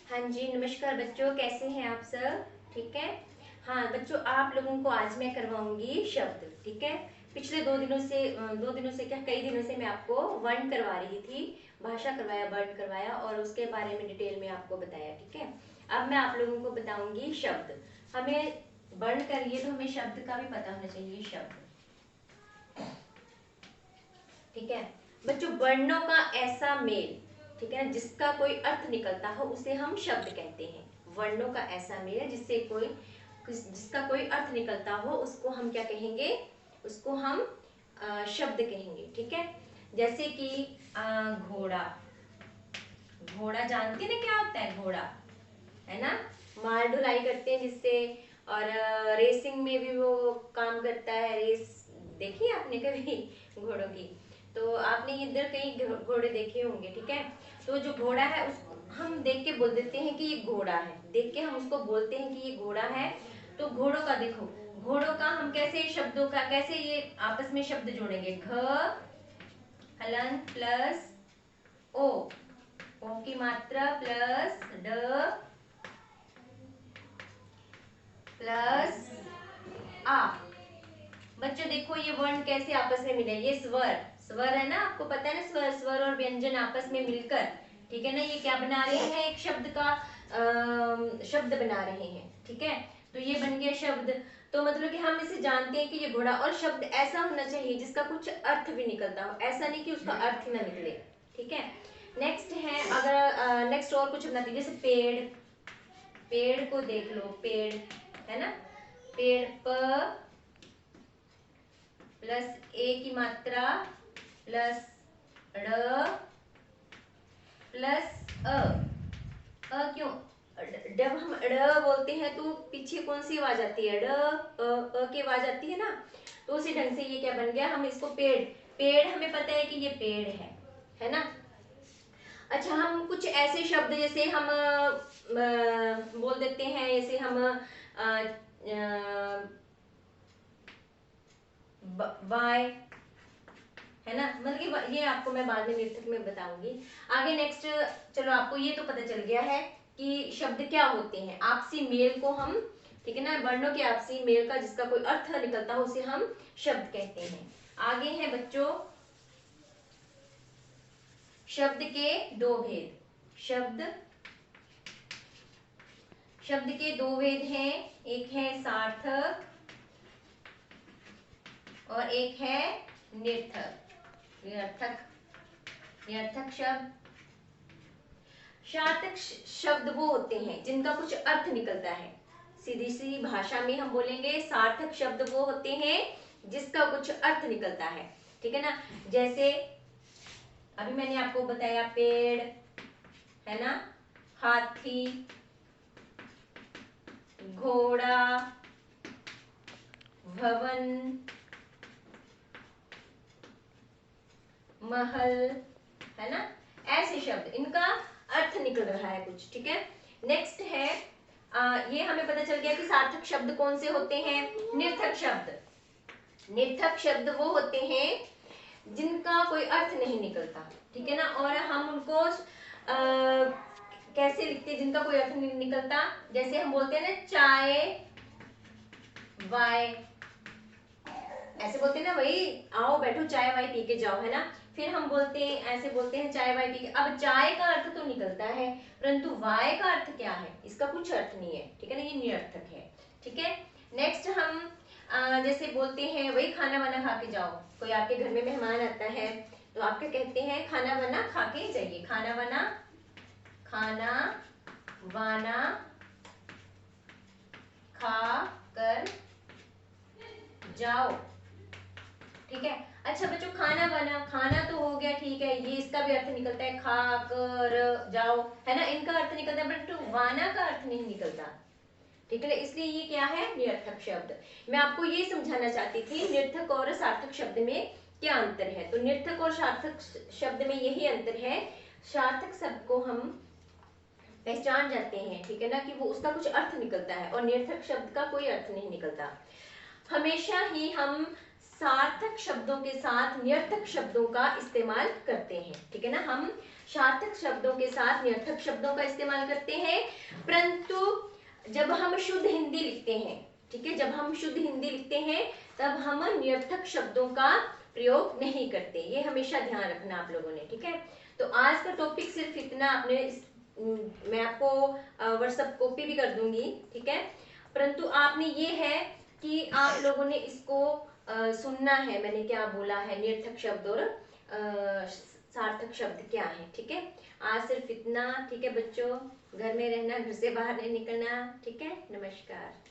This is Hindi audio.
हाँ जी, नमस्कार बच्चों, कैसे हैं आप सब? ठीक है। हाँ बच्चों, आप लोगों को आज मैं करवाऊंगी शब्द। ठीक है। पिछले 2 दिनों से क्या, कई दिनों से मैं आपको वर्ण करवा रही थी। भाषा करवाया, वर्ण करवाया और उसके बारे में डिटेल में आपको बताया। ठीक है। अब मैं आप लोगों को बताऊंगी शब्द। हमें वर्ण करिए तो हमें शब्द का भी पता होना चाहिए, शब्द। ठीक है बच्चों, वर्णों का ऐसा मेल, ठीक है ना, जिसका कोई अर्थ निकलता हो उसे हम शब्द कहते हैं। वर्णों का ऐसा मेल जिसका कोई अर्थ निकलता हो उसको हम क्या कहेंगे? उसको हम शब्द कहेंगे। ठीक है। जैसे कि घोड़ा। घोड़ा जानते ना क्या होता है? घोड़ा, है ना, माल ढुलाई करते हैं जिससे। और रेसिंग में भी वो काम करता है। रेस देखी है आपने कभी घोड़ों की? तो आपने इधर कई घोड़े देखे होंगे। ठीक है। तो जो घोड़ा है उसको हम देख के बोल देते हैं कि ये घोड़ा है। देख के हम उसको बोलते हैं कि ये घोड़ा है। तो घोड़ों का देखो, घोड़ों का हम कैसे शब्दों का कैसे ये आपस में शब्द जोड़ेंगे? घ हलंत प्लस ओ, ओ की मात्रा प्लस ड प्लस आ। बच्चों देखो ये वर्ण कैसे आपस में मिले। ये स्वर, स्वर है ना, आपको पता है ना, स्वर स्वर और व्यंजन आपस में मिलकर, ठीक है ना, ये क्या बना रहे हैं? एक शब्द का शब्द बना रहे हैं। ठीक है। तो ये बन गया शब्द। तो मतलब कि हम इसे जानते हैं कि ये घोड़ा, और शब्द ऐसा होना चाहिए जिसका कुछ अर्थ भी निकलता हो, ऐसा नहीं कि उसका अर्थ ना निकले। ठीक है। नेक्स्ट है, अगर नेक्स्ट और कुछ बनाते हैं, जैसे पेड़। पेड़ को देख लो, पेड़ है ना, पेड़ प प्लस ए की मात्रा प्लस ड़ प्लस क्यों? जब हम ड़ बोलते हैं तो पीछे कौन सी आवाज आती है? की आवाज आती है ना। तो उसी ढंग से ये क्या बन गया? हम इसको पेड़, पेड़ हमें पता है कि ये पेड़ है ना। अच्छा, हम कुछ ऐसे शब्द जैसे हम बोल देते हैं, जैसे हम बाय, है ना, मतलब कि ये आपको मैं बाद में नृत्यक में बताऊंगी। आगे नेक्स्ट, चलो आपको ये तो पता चल गया है कि शब्द क्या होते हैं। आपसी मेल को हम, ठीक है ना, वर्णों के आपसी मेल का जिसका कोई अर्थ निकलता हो उसे हम शब्द कहते हैं। आगे है बच्चों, शब्द के दो भेद। शब्द के दो भेद हैं। एक है सार्थक और एक है निर्थक। निर्थक, निर्थक शब्द। सार्थक शब्द वो होते हैं जिनका कुछ अर्थ निकलता है। सीधी सी भाषा में हम बोलेंगे, सार्थक शब्द वो होते हैं जिसका कुछ अर्थ निकलता है। ठीक है ना। जैसे अभी मैंने आपको बताया, पेड़, है ना, हाथी, घोड़ा, भवन, महल, है ना, ऐसे शब्द, इनका अर्थ निकल रहा है कुछ। ठीक है। नेक्स्ट है, ये हमें पता चल गया कि सार्थक शब्द कौन से होते हैं। निर्थक शब्द, निर्थक शब्द वो होते हैं जिनका कोई अर्थ नहीं निकलता। ठीक है ना। और हम उनको कैसे लिखते हैं जिनका कोई अर्थ नहीं निकलता? जैसे हम बोलते हैं ना, चाय वाय, ऐसे बोलते हैं ना, भाई आओ बैठो चाय वाय पी के जाओ, है ना। फिर हम बोलते हैं, ऐसे बोलते हैं, चाय वाय पी के। अब चाय का अर्थ तो निकलता है, परंतु वाय का अर्थ क्या है? इसका कुछ अर्थ नहीं है। ठीक है ना, ये निरर्थक है। ठीक है। नेक्स्ट हम जैसे बोलते हैं, वही खाना वाना खा के जाओ। कोई आपके घर में मेहमान आता है तो आप क्या कहते हैं? खाना वाना खा के जाइए। खाना वाना, खाना वाना खा कर जाओ। ठीक है। अच्छा बच्चों, खाना बना, खाना तो हो गया, ठीक है, ये इसका भी अर्थ निकलता है, खा कर जाओ, है ना, इनका अर्थ निकलता है, बट वाना का अर्थ नहीं निकलता। ठीक है ना, इसलिए ये क्या है? निरर्थक शब्द। मैं आपको ये समझाना चाहती थी निर्थक और सार्थक शब्द में क्या अंतर है। तो निर्थक और सार्थक शब्द में यही अंतर है। सार्थक शब्द को हम पहचान जाते हैं, ठीक है ना, कि वो उसका कुछ अर्थ निकलता है, और निर्थक शब्द का कोई अर्थ नहीं निकलता। हमेशा ही हम सार्थक शब्दों के साथ निरर्थक शब्दों का इस्तेमाल करते हैं। ठीक है ना। हम सार्थक शब्दों के साथ निरर्थक शब्दों का इस्तेमाल करते हैं, परंतु जब हम शुद्ध हिंदी लिखते हैं, ठीक है, जब हम शुद्ध हिंदी लिखते हैं तब हम निरर्थक शब्दों का प्रयोग नहीं करते। ये हमेशा ध्यान रखना आप लोगों ने, ठीक है। तो आज का टॉपिक सिर्फ इतना। मैं आपको व्हाट्सएप कॉपी भी कर दूंगी, ठीक है, परंतु आपने ये है कि आप लोगों ने इसको सुनना है, मैंने क्या बोला है, निरर्थक शब्द और सार्थक शब्द क्या है, ठीक है। आज सिर्फ इतना, ठीक है बच्चों, घर में रहना, घर से बाहर नहीं निकलना, ठीक है। नमस्कार।